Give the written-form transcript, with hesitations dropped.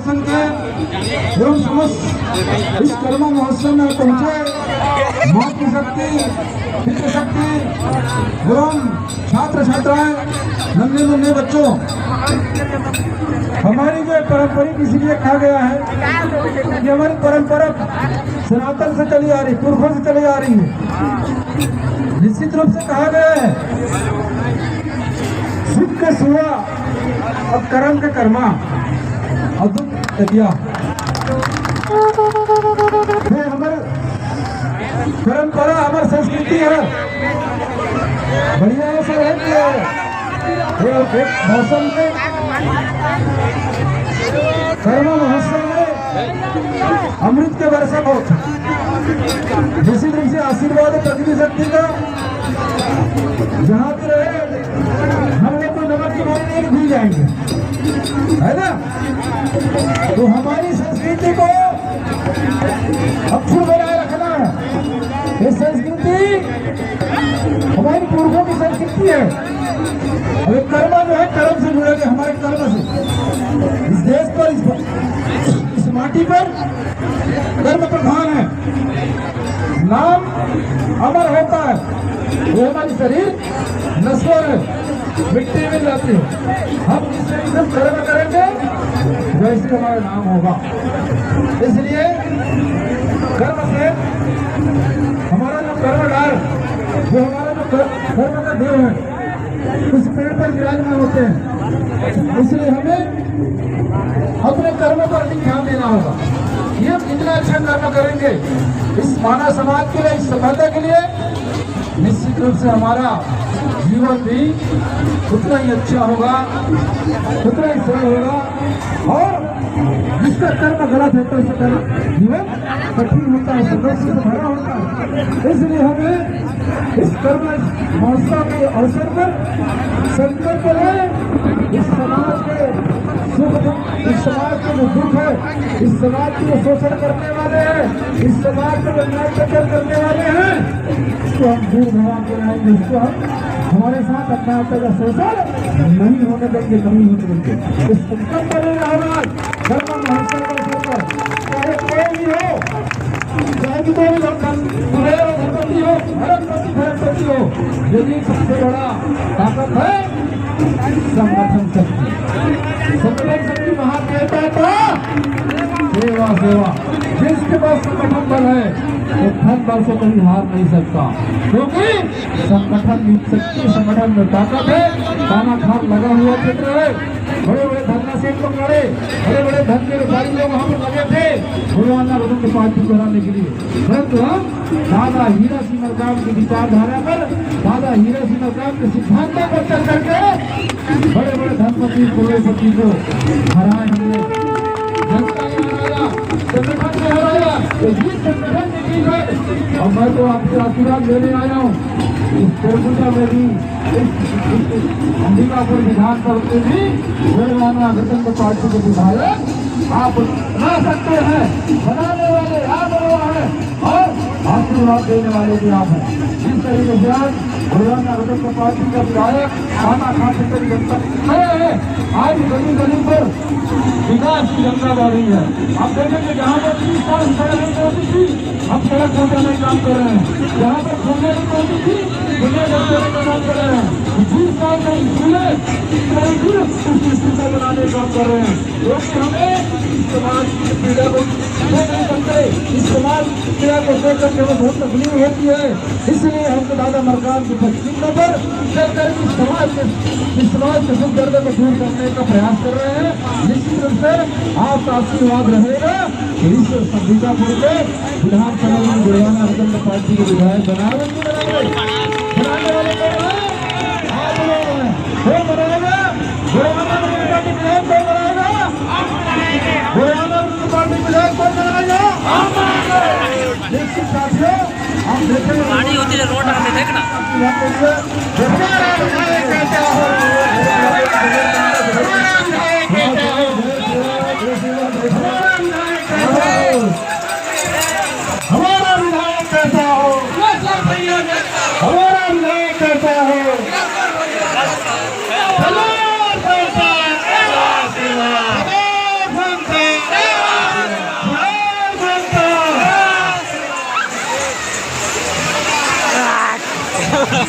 संघ के एवं समस्त इस कर्मा महोत्सव में पहुंचे मातृशक्ति, पितृशक्ति एवं छात्र छात्राएं, नन्हे मुन्ने बच्चों, हमारी जो पारंपरिक इसलिए कहा गया है कि हमारी परंपरा सनातन से चली आ रही, पुरखों से चली आ रही है। निश्चित रूप से कहा गया है सुख के सुआ और कर्म के कर्मा अद्भुत तबिया। हमारे परंपरा, हमारी संस्कृति है, बढ़िया ऐसा है कि एक मौसम में कर्म महोत्सव में अमृत के वर्षा बहुत निश्चित रूप से आशीर्वाद पृथ्वी शक्ति का जहाँ भी रहे हम लोग को नमक की बात नहीं भूल जाएंगे, है ना। तो हमारी संस्कृति को अक्षुण्ण बनाए रखना है। ये संस्कृति हमारी पूर्वों की संस्कृति है। अब कर्म जो है कर्म से जुड़ेंगे, हमारे कर्म से इस देश पर, इस माटी पर कर्म प्रधान है। नाम अमर होता है, वो हमारी शरीर नश्वर है, मिट्टी मिल जाती है। हम जिससे एकदम कर्म करेंगे वैसे हमारा नाम होगा। इसलिए कर्म से हमारा जो कर्मकार, जो हमारा जो कर्म का देव है, उस पेड़ पर विराजमान होते हैं। इसलिए हमें अपने कर्मों पर भी ध्यान देना होगा। ये हम जितना अच्छा कर्म करेंगे इस मानव समाज के लिए, इस सभ्यता के लिए, निश्चित रूप से हमारा जीवन भी उतना ही अच्छा होगा, उतना ही सरल होगा। और जिसका कर्म गलत है तो उसका जीवन कठिन होता है, संघर्ष से भरा होता है। इसलिए हमें इस कर्म महोत्सव के अवसर पर संकल्प लें, इस समाज के सुख, इस समाज के जो दुख है, इस समाज के जो शोषण करने वाले हैं, इस समाज को अन्याय करने वाले हैं, इसको हम दूर भगा के लाएंगे। इसको हम हमारे साथ अपना का शोषण नहीं होने देंगे, नहीं होने देंगे। इस संकल्प लेना होगा कर्म महोत्सव के अवसर पर, चाहे कोई भी हो, चाहे कोई भी धर्मपति हो, धर्मपति हो, यदि सबसे बड़ा ताकत है संगठन शक्ति। संगठन शक्ति महादेवता का सेवा सेवा, जिसके पास संगठन बल है वो धन बल से कभी हार नहीं सकता, क्योंकि संगठन में शक्ति, संगठन में ताकत है। खाना खान लगा हुआ क्षेत्र है, बड़े बड़े धरना सेठ को लड़े, बड़े बड़े धन के व्यापारी लोग वहाँ पर लगे थे भगवान रतन पार्टी कराने के लिए। परंतु हम दादा हीरा सिंह मरकाम की विचारधारा पर, दादा हीरा सिंह मरकाम के सिद्धांतों पर चल करके बड़े बड़े धनपति करोड़पति को हराए हमने। जनता ने हराया, संगठन ने हराया, तो ये संगठन ने की है। और मैं तो आपसे आशीर्वाद लेने आया हूँ। इस कोलकाता में भी, इस अंबिकापुर विधानसभा में भी भगवाना रतन पार्टी के विधायक आप बना सकते हैं, बनाने वाले आप हैं और आशीर्वाद देने वाले भी आप हैं। जिस तरीके से आज भगवाना रतन पार्टी का विधायक खाना खाते करी जनता है, आज गली गली पर विकास की जनता बढ़ रही है। आप देखेंगे जहाँ पर 30 साल सड़क नहीं होती थी, अब सड़क पहुँचाने का काम कर रहे हैं। जहाँ पर खुलने नहीं होती थी, खुलने का काम कर रहे हैं। 20 साल में खुले बनाने का काम कर रहे हैं। क्योंकि हमें समाज की पीड़ा को देख नहीं सकते, इस समाज की पीड़ा को देख करके हमें बहुत तकलीफ होती है। इसलिए हमको दादा मरकाम की पश्चिम पर चलकर इस समाज के सुख दर्द को दूर करने का प्रयास कर रहे हैं। निश्चित रूप से आपका आशीर्वाद रहेगा कि इस अंबिकापुर के विधानसभा में भगवाना रतन पार्टी के विधायक बनाने वाले आप लोग हैं। कौन बनाएगा? भगवाना रतन पार्टी विधायक कौन बनाएगा? भगवाना रतन पार्टी विधायक कौन बनाएगा? निश्चित साथियों आप देखेंगे पानी होती है रोड में, देखना हमारा विधायक कैसा हो, हमारा विधायक कैसा हो, हो